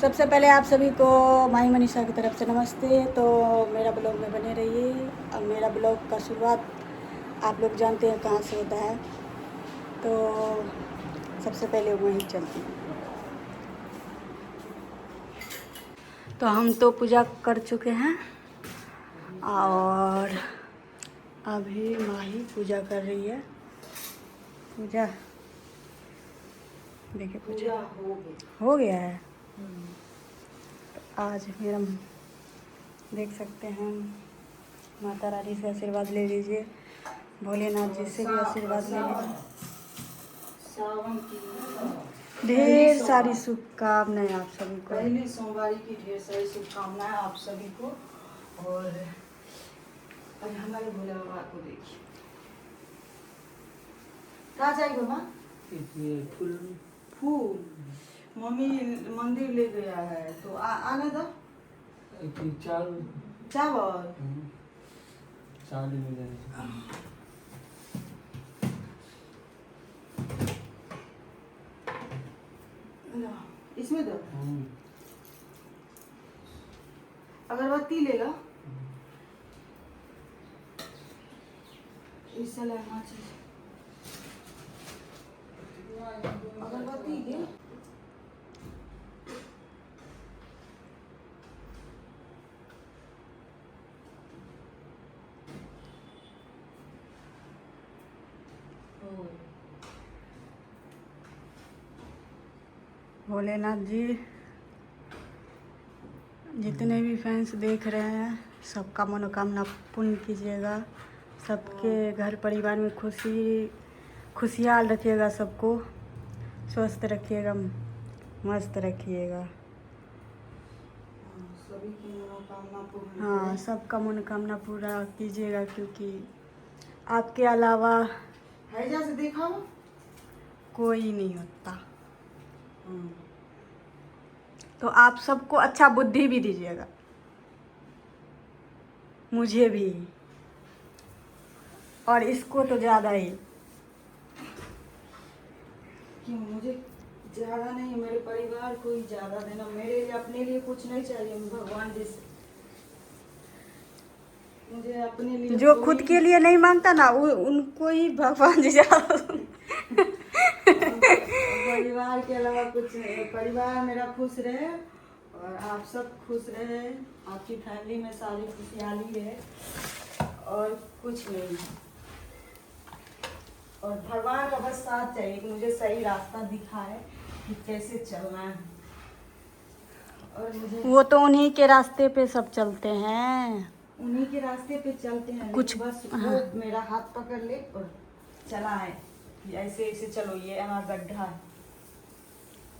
सबसे पहले आप सभी को माही मनीषा की तरफ से नमस्ते। तो मेरा ब्लॉग में बने रहिए। अब मेरा ब्लॉग का शुरुआत आप लोग जानते हैं कहाँ से होता है, तो सबसे पहले वहीं चलती हूँ। तो हम तो पूजा कर चुके हैं और अभी माही पूजा कर रही है। पूजा देखिए, पूजा हो गया है। आज मेरा देख सकते हैं, माता रानी से आशीर्वाद ले लीजिए, भोलेनाथ जी से भी आशीर्वाद ले लीजिए। सावन की ढेर सारी शुभकामनाएं आप सभी को। पहली सोमवारी की ढेर सारी शुभकामनाएं आप सभी को। और हमारे भोले बाबा को देखिए, क्या चाहिए बाबा? फूल। फूल मम्मी मंदिर ले गया है, तो आने दो। चावल चावल इसमें दो। अगरबत्ती ले लो। इससे लेना चाहिए अगरबत्ती के। भोलेनाथ जी, जितने भी फैंस देख रहे हैं सबका मनोकामना पूर्ण कीजिएगा। सबके घर परिवार में खुशहाल रखिएगा, सबको स्वस्थ रखिएगा, मस्त रखिएगा। सभी की मनोकामना पूर्ण। हाँ, सबका मनोकामना पूरा कीजिएगा, क्योंकि आपके अलावा हैजा से देखा हो कोई नहीं होता। तो आप सबको अच्छा बुद्धि भी दीजिएगा, मुझे भी, और इसको तो ज़्यादा ही। कि मुझे ज़्यादा नहीं, मेरे परिवार को ही ज़्यादा देना। मेरे लिए, अपने लिए कुछ नहीं चाहिए भगवान जी से। मुझे अपने लिए जो खुद के लिए नहीं मांगता ना, उनको ही भगवान जी ज़्यादा परिवार के अलावा कुछ नहीं। परिवार मेरा खुश रहे और आप सब खुश रहे, आपकी फैमिली में सारी खुशहाली है और कुछ नहीं। और भगवान का बस साथ चाहिए कि मुझे सही रास्ता दिखाए कि कैसे चलना है। और मुझे वो तो उन्हीं के रास्ते पे सब चलते हैं, उन्हीं के रास्ते पे चलते हैं। कुछ बस हाँ। वो मेरा हाथ पकड़ ले और चलाए कि ऐसे ऐसे चलो, ये यहाँ गड्ढा है,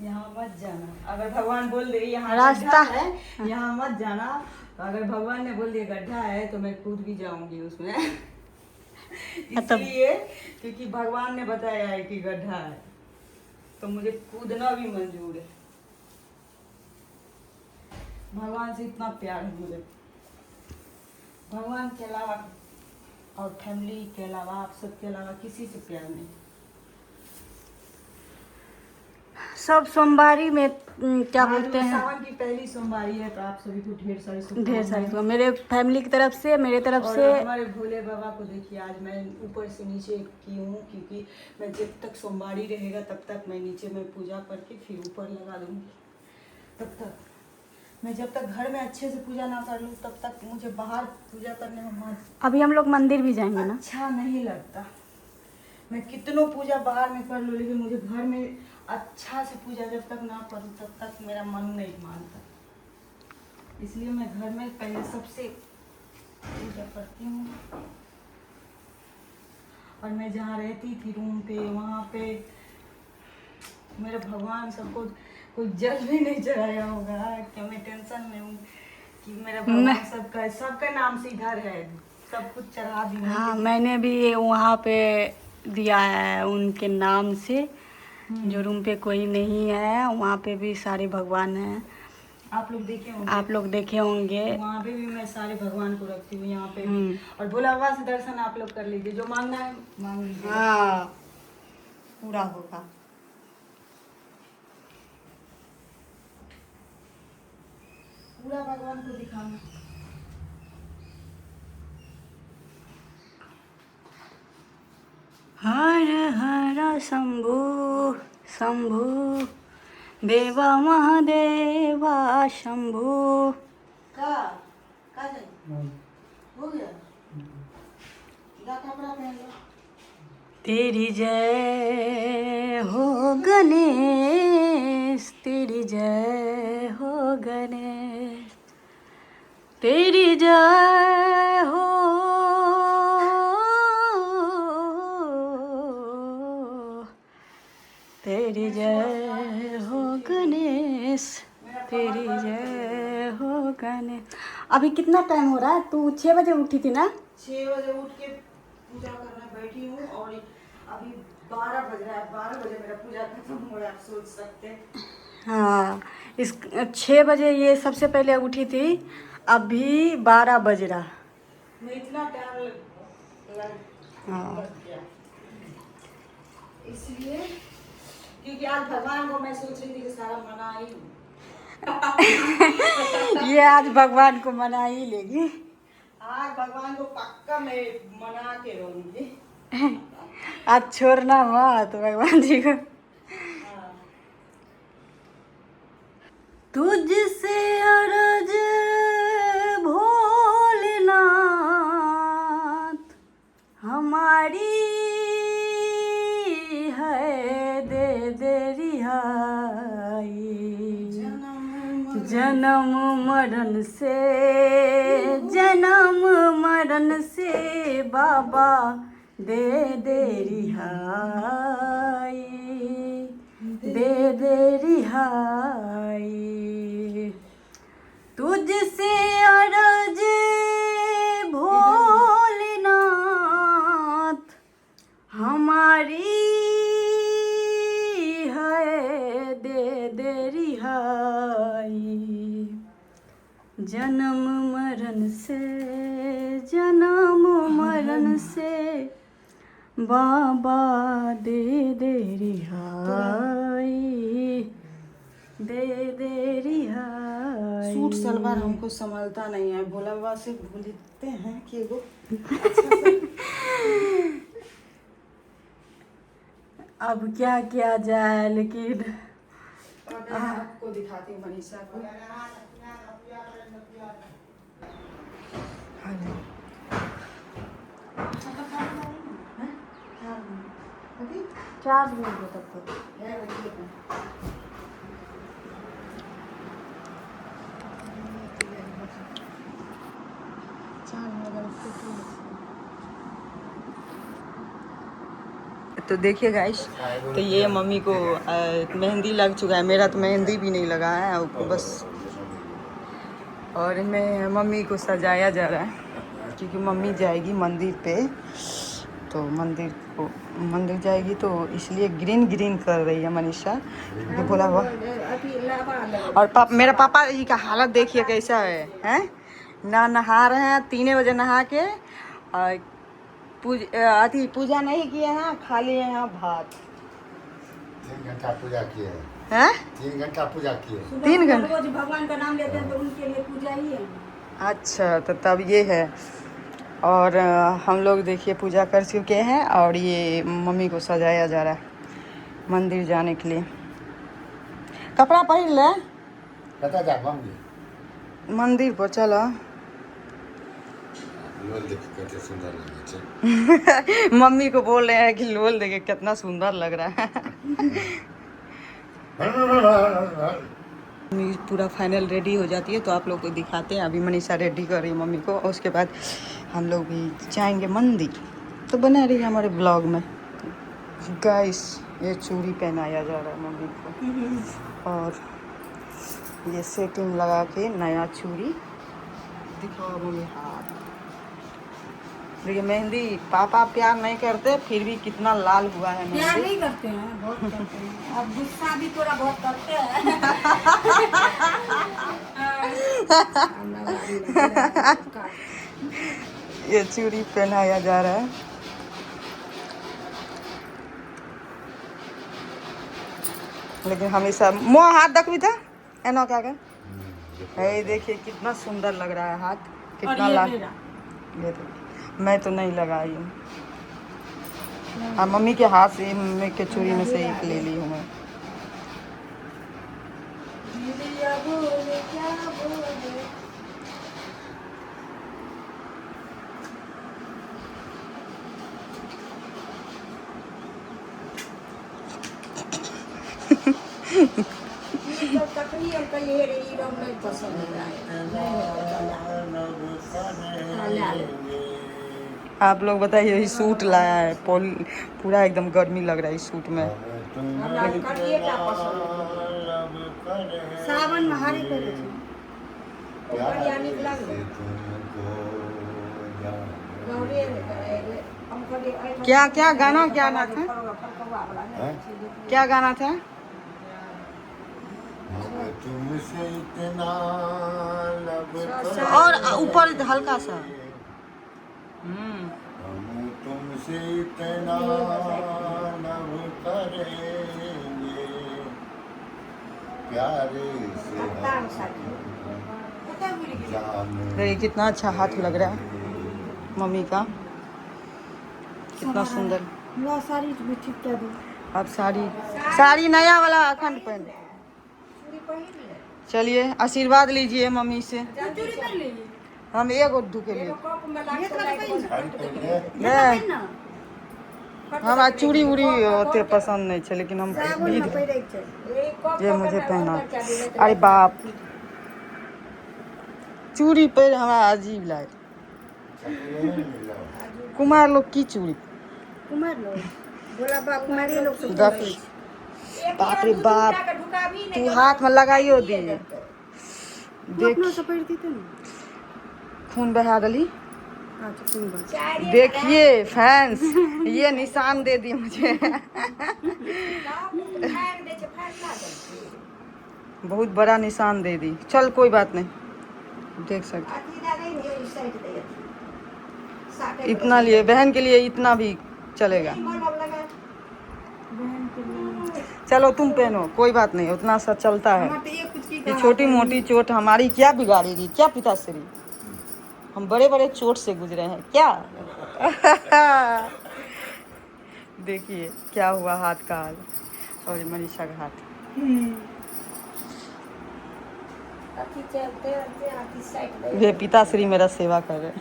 यहाँ मत जाना। अगर भगवान बोल दे यहाँ रास्ता है, यहाँ मत जाना, तो अगर भगवान ने बोल दिया गड्ढा है तो मैं कूद भी जाऊंगी उसमें इसलिए क्योंकि भगवान ने बताया है कि गड्ढा है, तो मुझे कूदना भी मंजूर है। भगवान से इतना प्यार है मुझे। भगवान के अलावा और फैमिली के अलावा, आप सबके अलावा किसी से प्यार नहीं। सब सोमवारी में क्या बोलते हैं, सावन की पहली सोमवारी है, तो आप सभी को ढेर सारी ढेर सारी तो मेरे फैमिली की तरफ से, मेरे तरफ और से। हमारे भोले बाबा को देखिए, आज मैं ऊपर से नीचे की हूँ, क्योंकि मैं जब तक सोमवारी रहेगा तब तक मैं नीचे में पूजा करके फिर ऊपर लगा दूँगी। तब तक मैं, जब तक घर में अच्छे से पूजा ना कर लूँ तब तक मुझे बाहर पूजा करने में मन अभी हम लोग मंदिर भी जाएंगे ना, अच्छा नहीं लगता। मैं कितनों पूजा बाहर में कर लूँ, लेकिन मुझे घर में अच्छा से पूजा जब तक ना करूँ तब तक मेरा मन नहीं मानता। इसलिए मैं घर में पहले सबसे पूजा करती हूँ। और मैं जहाँ रहती थी रूम पे, वहाँ पे मेरे भगवान सबको कोई जल भी नहीं चढ़ाया होगा कि मैं टेंशन में हूँ कि मेरा भगवान सबका नाम से इधर है, सब कुछ चढ़ा दी। हाँ, मैंने भी वहाँ पे दिया है उनके नाम से। जो रूम पे कोई नहीं है वहाँ पे भी सारे भगवान हैं, आप लोग देखे होंगे। आप लोग देखे होंगे। वहाँ पे भी मैं सारे भगवान को रखती हूँ, यहाँ पे भी। और भोला बाबा से दर्शन आप लोग कर लीजिए, जो मांगना है मांग लीजिए। हाँ, पूरा होगा। पूरा भगवान को दिखाना। हर हर शंभु शंभु देवा महादेवा शंभु। का जाए हो गया ला कपड़ा पहन लो। तेरी जय हो गणेश, तेरी जय हो गणेश, तेरी जय हो तेरी जय हो गणेश, तेरी जय हो गणेश। अभी कितना टाइम हो रहा है? तू 6 बजे उठी थी ना? 6 बजे उठ के पूजा करने बैठी हूँ और अभी 12 बज रहा है। 12 बजे मेरा पूजा खत्म हो रहा है, आप सोच सकते हैं। हाँ, इस 6 बजे ये सबसे पहले उठी थी, अभी 12 बज रहा। मैं इतना टाइम लग हाँ गया इसलिए, क्योंकि आज भगवान को मैं सोच रही थी कि सारा मना ही लूं। ये आज भगवान को मना ही लेगी। आज भगवान को पक्का मैं मना के रहूंगी। आज छोड़ना मत भगवान जी को। हाँ। तुझसे अरज भोलेनाथ हमारी है, दे दे रिहाई। जन्म मरण से बाबा दे दे रिहाई, दे दे रिहाई। तुझसे अरज भोलेनाथ हमारी है, दे दे रिहाई। जन्म मरण से बाबा दे दे रिहाई, दे दे रिहाई। सूट सलवार हमको संभलता नहीं है, भोला बाबा से भूलते हैं कि वो अब क्या किया जाए, लेकिन आपको दिखाती हूँ मनीषा को। चार्ज नहीं हो तब तक। तो देखिए गाइस, तो ये मम्मी को मेहंदी लग चुका है। मेरा तो मेहंदी भी नहीं लगा है और बस, और मैं मम्मी को सजाया जा रहा है क्योंकि मम्मी जाएगी मंदिर पे। तो मंदिर जाएगी तो इसलिए ग्रीन ग्रीन कर रही है मनीषा, क्योंकि बोला हुआ। और मेरा पापा जी का हालत देखिए कैसा है, हैं? ना नहा रहे हैं, 3 बजे नहा के पूजा नहीं किए हैं, खाली यहाँ भात। 3 घंटा पूजा किए हैं? 3 घंटा पूजा किए 3 घंटे रोज भगवान का नाम लेते हैं तो उनके लिए पूजा ही है। अच्छा, तो तब ये है। और हम लोग देखिए पूजा कर चुके हैं और ये मम्मी को सजाया जा रहा है मंदिर जाने के लिए। कपड़ा पहन ले, पता जा मम्मी मंदिर पर चलो। लोल देख कितने सुंदर लगे छे। मम्मी को बोल रहे हैं कि लोल देखे कितना सुंदर लग रहा है। मम्मी पूरा फाइनल रेडी हो जाती है तो आप लोग को दिखाते हैं। अभी मनीषा रेडी कर रही है मम्मी को, और उसके बाद हम लोग भी जाएंगे मंदिर। तो बना रही है हमारे ब्लॉग में। गाइस, ये चूड़ी पहनाया जा रहा है मम्मी को, और ये सेटिंग लगा के नया चूड़ी दिखाओ मम्मी। हाथ देखिए, मेहंदी पापा प्यार नहीं करते, फिर भी कितना लाल हुआ है प्यार मेहंदी। नहीं करते हैं, बहुत करते हैं। अब गुस्सा भी थोड़ा बहुत करते हैं। ये चूड़ी पहनाया जा रहा है। लेकिन हमेशा मोह हाथ देखबी था एना क्या के है देखिए कितना सुंदर लग रहा है हाथ, और कितना ये ला मेरा ये तो मैं तो नहीं लगाई हूँ। हाँ मम्मी के हाथ से, मम्मी के चूड़ी में से एक ले ली हूँ मैं। दिलिया बोले क्या बोले। आप लोग बताइए, ये सूट लाया है पूरा एकदम गर्मी लग रहा है इस सूट में। सावन में हारी करे छी। क्या क्या गाना क्या गाना था? क्या गाना था? तुमसे इतना लब और ऊपर हल्का सा। हम तुमसे इतना लब करेंगे प्यारे से देखिए कितना अच्छा हाथ लग रहा है मम्मी का, कितना सुंदर। मेरा साड़ी भी ठीक कर दो। अब साड़ी नया वाला अखंड पहन। चलिए आशीर्वाद लीजिए मम्मी से। हम एगो ढुके लिए हमारा चूड़ी उड़ी ओते पसंद नहीं है, लेकिन हम ये मुझे पहना। अरे बाप, चूड़ी पहन हमारा अजीब लागे। कुमार लोग की चूड़ी, कुमार लोग बोला बाप कुमारी लोग से बाप रे बाप, तू हाथ में लगाइयो दी। देख खून बहा डली। देखिए फैंस, ये निशान दे दिए मुझे। बहुत बड़ा निशान दे दी। चल कोई बात नहीं, देख सकते इतना लिए बहन के लिए इतना भी चलेगा। चलो तुम पहनो, कोई बात नहीं, उतना सा चलता है। ये छोटी मोटी चोट हमारी क्या बिगाड़ेगी, क्या पिताश्री, हम बड़े बड़े चोट से गुजरे हैं क्या। देखिए क्या हुआ हाथ का हाल, और मनीषा का हाथ। वे पिताश्री मेरा सेवा कर रहे हैं।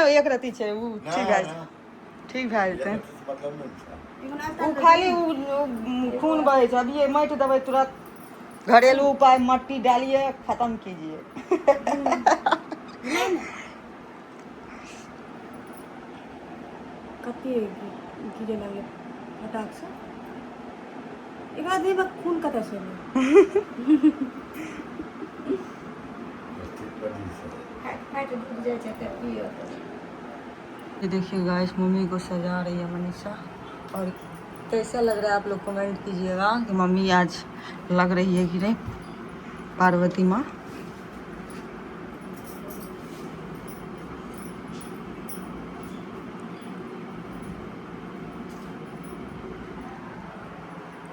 एक रती छे उ ठीक भए जेतै। उ खाली उ खून बहे छै। अभी ये माटि देबै तुरंत। घरेलू उपाय, मट्टी डालिए, खत्म कीजिए। कते गिरे लगे फटाक से। एकरा देह में खून कतऽ से ये देखिए गाइस, मम्मी को सजा रही है मनीषा। और कैसा लग रहा है आप लोग कमेंट कीजिएगा कि मम्मी आज लग रही है कि नहीं पार्वती माँ।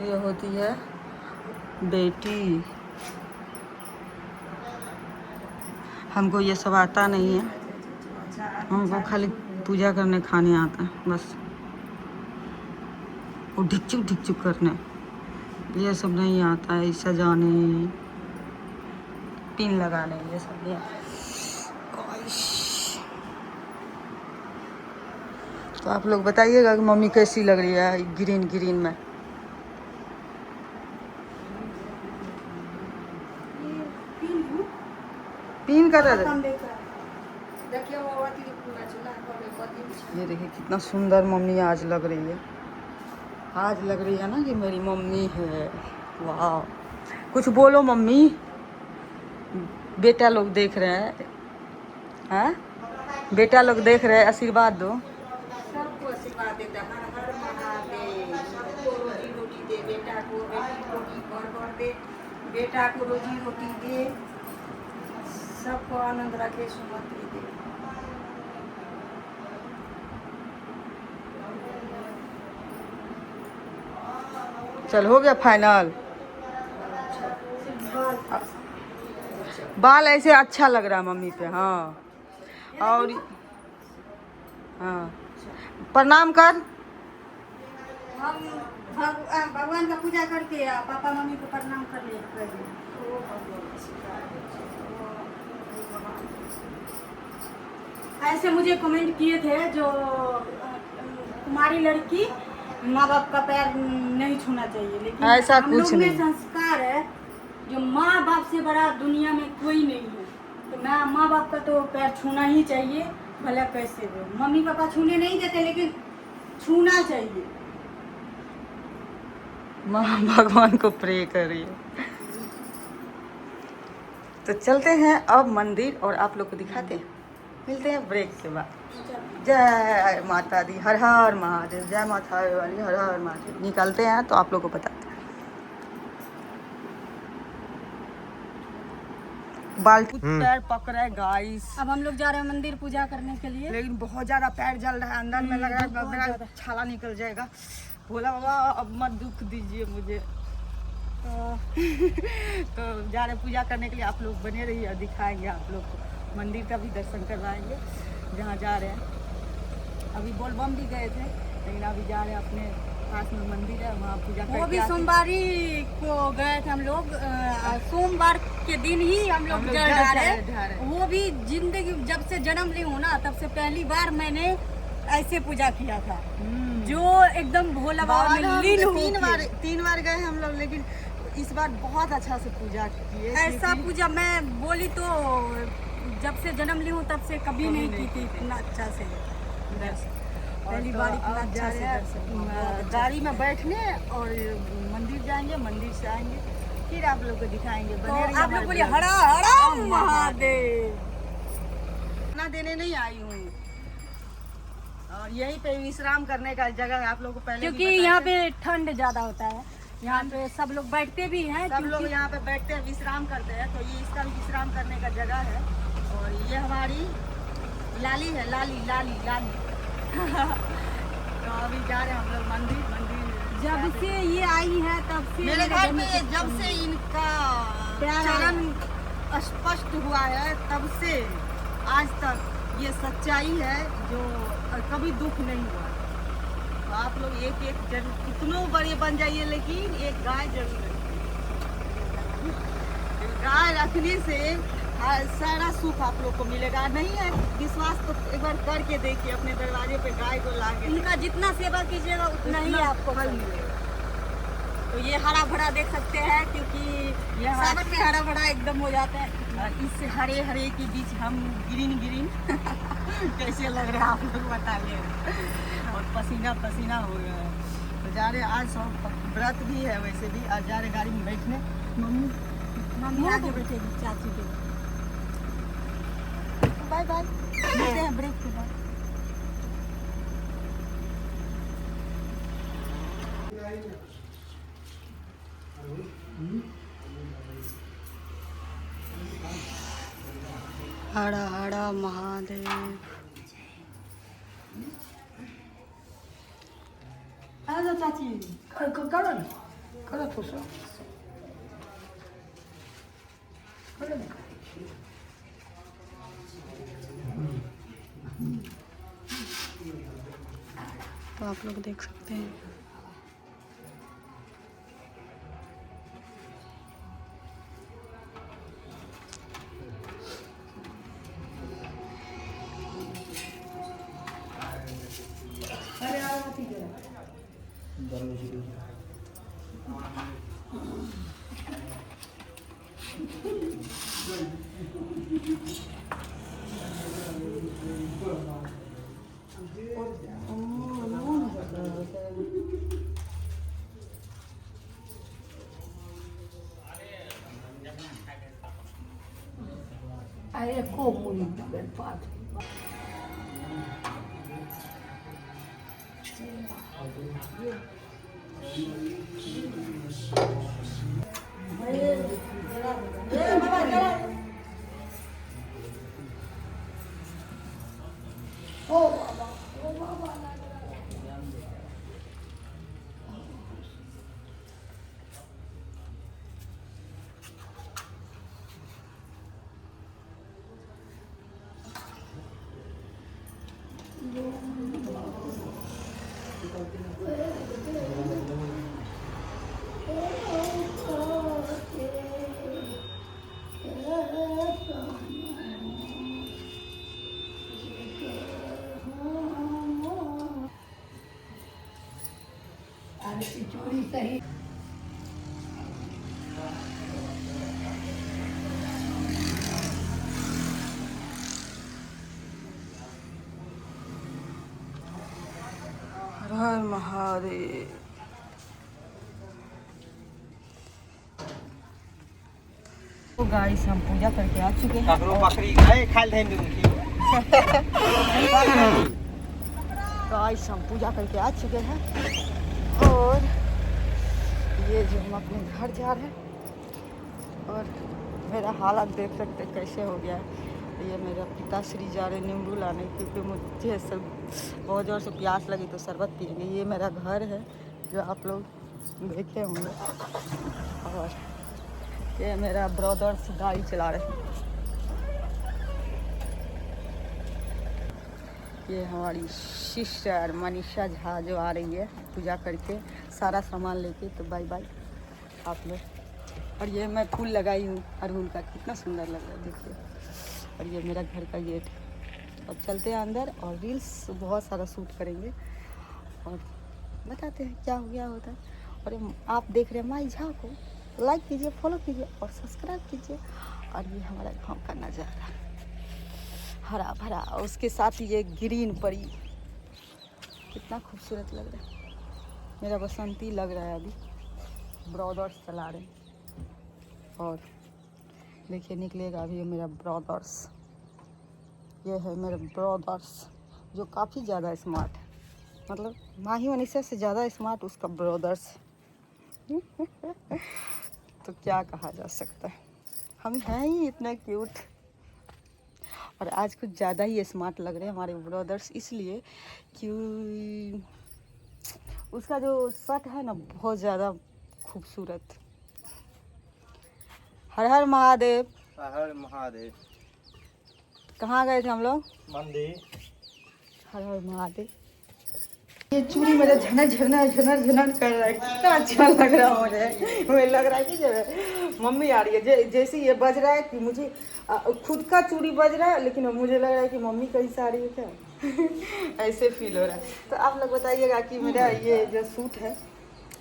ये होती है बेटी। हमको ये सब आता नहीं है, हमको खाली पूजा करने खाने आता है बस। वो ढिकचुक करने, ये सब नहीं आता है। सजाने, पिन लगाने, ये सब नहीं। तो आप लोग बताइएगा कि मम्मी कैसी लग रही है ग्रीन ग्रीन में। पिन कर ये देखिए कितना सुंदर मम्मी आज लग रही है। आज लग रही है ना कि मेरी मम्मी है। वाह, कुछ बोलो मम्मी, बेटा लोग देख रहे हैं। हाँ बेटा लोग देख रहे हैं, आशीर्वाद दो। सबको आशीर्वाद देता है। हर हर महादेव। सबको रोजी रोटी दे, बेटा को बेटी को भी घर दे, बेटा को रोजी रोटी दे, सबको आनंद रखे, सुमति दे। चल हो गया फाइनल। बाल ऐसे अच्छा लग रहा है मम्मी पे। हाँ और हाँ प्रणाम कर। हम भगवान का पूजा करके पापा मम्मी को प्रणाम कर लिए। ऐसे मुझे कमेंट किए थे जो कुमारी लड़की माँ बाप का पैर नहीं छूना चाहिए, लेकिन ऐसा हम कुछ लोग में नहीं। संस्कार है जो माँ बाप से बड़ा दुनिया में कोई नहीं है, तो मैं माँ बाप का तो पैर छूना ही चाहिए, भला कैसे हो। मम्मी पापा छूने नहीं देते लेकिन छूना चाहिए। माँ भगवान को प्रे करिए। तो चलते हैं अब मंदिर और आप लोग को दिखाते हैं। मिलते हैं ब्रेक के बाद। जय माता दी, हर हर महादेव। जय माता वाली, हर हर महादेव। निकलते हैं तो आप लोग को बताते हैं। बाल्टी पैर पकड़े गाइस। अब हम लोग जा रहे हैं मंदिर पूजा करने के लिए, लेकिन बहुत ज्यादा पैर जल रहा है, अंदर में लग रहा है मेरा छाला निकल जाएगा। भोला बाबा अब मत दुख दीजिए मुझे। तो जा रहे पूजा करने के लिए। आप लोग बने रहिए और दिखाएंगे आप लोग को मंदिर का भी दर्शन करवाएंगे जहाँ जा रहे हैं। अभी बोलबम भी गए थे, लेकिन अभी जा रहे हैं अपने पास में मंदिर है, वहाँ पूजा करके वो भी सोमवारी को गए थे हम लोग। सोमवार के दिन ही हम लोग जल डाले। वो भी जिंदगी जब से जन्म ली हूँ ना, तब से पहली बार मैंने ऐसे पूजा किया था, जो एकदम भोला बाबा में लीन हो। 3 बार गए हम लोग, लेकिन इस बार बहुत अच्छा से पूजा किए। ऐसा पूजा मैं बोली तो जब से जन्म ली हूँ तब से कभी नहीं की थी इतना अच्छा से। पहली बार इतना अच्छा से दर्शन। गाड़ी में बैठने और मंदिर जाएंगे, मंदिर से आएंगे, फिर आप लोग को दिखाएंगे। तो आप लोग बोलिए हरा हरा महादेव। खाना देने नहीं आई हूँ, और यहीं पे विश्राम करने का जगह है। आप लोग को पहले क्योंकि यहाँ पे ठंड ज्यादा होता है, यहाँ पे सब लोग बैठते भी हैं। सब लोग यहाँ पे बैठते हैं, विश्राम करते हैं, तो ये इसका भी विश्राम करने का जगह है। और ये हमारी लाली है, लाली लाली लाली। तो अभी जा रहे हैं हम लोग मंदिर। जब से ये आई है तब से मेरे घर में जब से इनका चरण स्पष्ट हुआ है, तब से आज तक ये सच्चाई है जो कभी दुख नहीं हुआ। तो आप लोग एक जरूर, कितनों बड़े बन जाइए, लेकिन एक गाय जरूर रखिए। गाय रखने से सारा सुख आप लोग को मिलेगा। नहीं है विश्वास तो एक बार करके देखिए, अपने दरवाजे पे गाय को लाके। इनका जितना सेवा कीजिएगा उतना ही आपको फल मिलेगा। तो ये हरा भरा देख सकते हैं, क्योंकि ये सावन में हरा भरा एकदम हो जाता है। इस हरे हरे के बीच हम ग्रीन कैसे लग रहा है आप लोग बताइए। और पसीना पसीना हो गया है। तो जा रहे आज सब व्रत भी है, वैसे भी आज जा रहे गाड़ी में बैठने। मम्मी आगे बैठेगी चाची के। बाय बाय, मिलते हैं ब्रेक के बाद। हरा हरा महादेव। आजा चाची, करो तो सर। तो आप लोग देख सकते हैं Aí é comum, bem padre. आज की चूड़ी सही हर हर महादेव। तो गाइस हम पूजा करके आ चुके हैं। गाइस हम पूजा करके आ चुके हैं और ये जो हम अपने घर जा रहे हैं और मेरा हालत देख सकते कैसे हो गया है। ये मेरा पिताश्री जा रहे नींबू लाने क्योंकि मुझे सब बहुत ज़ोर से प्यास लगी तो शरबत पिएंगे। ये मेरा घर है जो आप लोग देखे होंगे और ये मेरा ब्रदर्स गाड़ी चला रहे हैं। ये हमारी सिस्टर मनीषा झा जो आ रही है पूजा करके सारा सामान लेके। तो बाय बाय आप लोग। और ये मैं फूल लगाई हूँ अड़हुल का, कितना सुंदर लग रहा है देखिए। और ये मेरा घर का गेट। अब चलते हैं अंदर और रील्स बहुत सारा शूट करेंगे और बताते हैं क्या हो गया होता है। और आप देख रहे हैं माई झा को, लाइक कीजिए, फॉलो कीजिए और सब्सक्राइब कीजिए। और ये हमारा गाँव का नज़ारा हरा भरा और उसके साथ ये ग्रीन परी कितना खूबसूरत लग रहा है। मेरा बसंती लग रहा है। अभी ब्रदर्स चला रहे हैं और देखिए निकलेगा अभी ये मेरा ब्रदर्स। ये है मेरा ब्रदर्स जो काफ़ी ज़्यादा स्मार्ट है, मतलब माही मनीषा से ज़्यादा स्मार्ट उसका ब्रदर्स। तो क्या कहा जा सकता है, हम हैं ही इतना क्यूट। और आज कुछ ज़्यादा ही स्मार्ट लग रहे हैं हमारे ब्रदर्स, इसलिए कि उसका जो शर्ट है ना बहुत ज़्यादा खूबसूरत। हर हर महादेव। हर महादेव। कहाँ गए थे हम लोग? मंदिर। हर हर महादेव। ये चूड़ी मेरा झनर झनर झनर झनर कर रहा है, कितना अच्छा लग रहा है मुझे लग रहा है कि जो मम्मी आ रही है। जैसे ये बज रहा है कि मुझे खुद का चूड़ी बज रहा है लेकिन मुझे लग रहा है कि मम्मी कहीं से आ रही है क्या। ऐसे फील हो रहा है। तो आप लोग बताइएगा कि मेरा ये जो सूट है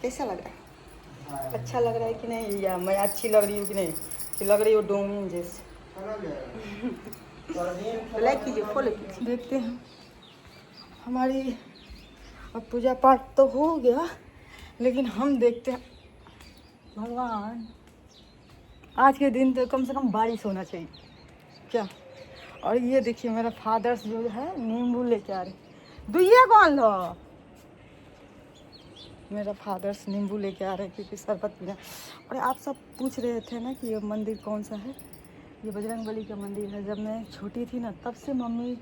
कैसा लग रहा है, अच्छा लग रहा है कि नहीं, या मैं अच्छी लग रही हूँ कि नहीं, कि लग रही हो डोमिन जैसे। लाइक कीजिए, फॉलो कीजिए। देखते हैं हमारी अब पूजा पाठ तो हो गया लेकिन हम देखते हैं भगवान आज के दिन तो कम से कम बारिश होना चाहिए क्या। और ये देखिए मेरा फादर्स जो है नींबू लेके आ रहे, दुइया कौन लो, मेरा फादर्स नींबू लेके आ रहे हैं क्योंकि शरबत पीना। और आप सब पूछ रहे थे ना कि ये मंदिर कौन सा है, ये बजरंगबली का मंदिर है। जब मैं छोटी थी ना तब से मम्मी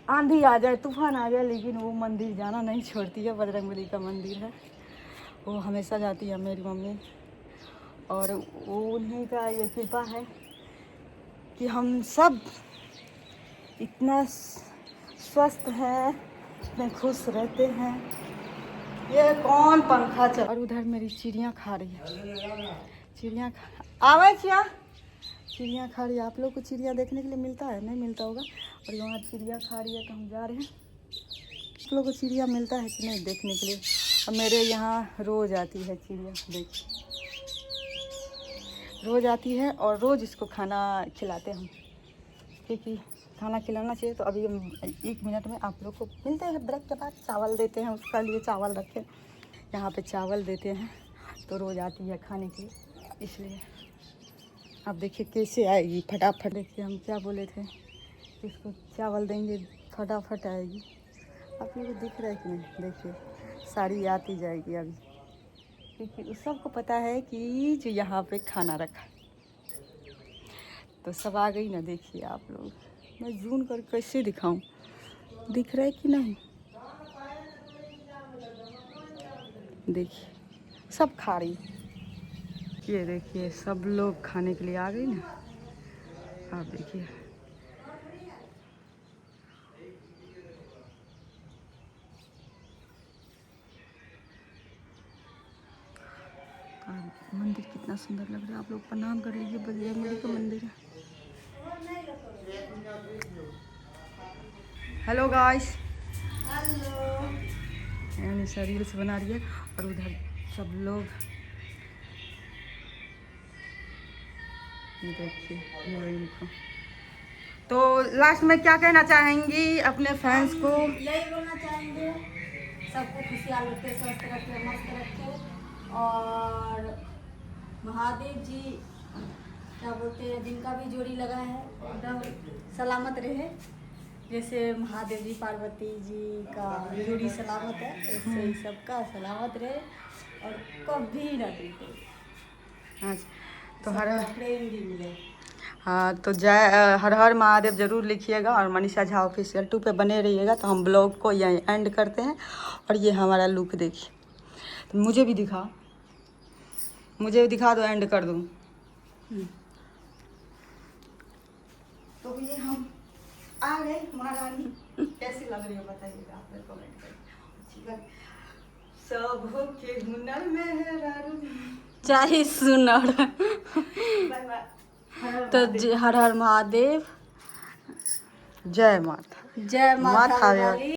आंधी आ जाए तूफान आ जाए लेकिन वो मंदिर जाना नहीं छोड़ती है। बजरंगबली का मंदिर है, वो हमेशा जाती है मेरी मम्मी। और वो उन्हीं का ये कृपा है कि हम सब इतना स्वस्थ हैं, इतने खुश रहते हैं। ये कौन पंखा चल। और उधर मेरी चिड़िया खा रही है, चिड़िया आवे चिया, चिड़िया खा रही है। आप लोग को चिड़िया देखने के लिए मिलता है, नहीं मिलता होगा। और यहाँ चिड़िया खा रही है तो हम जा रहे हैं। आप लोग को चिड़िया मिलता है कि नहीं देखने के लिए। और मेरे यहाँ रोज़ आती है चिड़िया, देखिए रोज़ आती है और रोज़ इसको खाना खिलाते हैं हम, क्योंकि खाना खिलाना चाहिए। तो अभी हम 1 मिनट में आप लोग को मिलते हैं। ब्रेक के बाद चावल देते हैं, उसका लिए चावल रखे यहाँ पे चावल देते हैं। तो रोज़ आती है खाने के लिए, इसलिए आप देखिए कैसे आएगी फटाफट। देखिए हम क्या बोले थे, इसको चावल देंगे फटाफट आएगी। आप लोगों को दिख रहा है कि नहीं, देखिए सारी आती जाएगी अभी, क्योंकि उस सबको पता है कि जो यहाँ पे खाना रखा तो सब आ गई ना। देखिए आप लोग, मैं जूम कर कैसे दिखाऊं, दिख रहा है कि नहीं, देखिए सब खा रही। ये देखिए सब लोग खाने के लिए आ गई ना। आप देखिए मंदिर कितना सुंदर लग रहा है। आप लोग प्रणाम कर लीजिए, बजरंगबली का मंदिर है। हेलो गाइस, यानी रील्स बना रही है और उधर सब लोग देखिए हीरोइन को। तो लास्ट में क्या कहना चाहेंगी अपने फैंस को? यही बोलना चाहेंगे, सबको खुशहाल रखे, स्वस्थ रखे, मस्त रखे, और महादेव जी क्या बोलते हैं, जिनका भी जोड़ी लगा है एकदम सलामत रहे। जैसे महादेव जी पार्वती जी का जोड़ी सलामत है, ऐसे ही सबका सलामत रहे और कभी ना टूटे। अच्छा तो हर सबका प्रेम भी मिले। हाँ तो जय हर हर महादेव जरूर लिखिएगा और मनीषा झा ऑफिशियल 2 पे बने रहिएगा। तो हम ब्लॉग को यहीं एंड करते हैं। और ये हमारा लुक देखिए, तो मुझे भी दिखा दो, एंड कर दूँ। तो ये हम आ गए महारानी। कैसी लग रही है बताइएगा आप लोग कमेंट करके। सब हो के हुनर में है रारू चाहे सुनर। Bye bye. तो हर हर महादेव, जय माता जय माता वाली।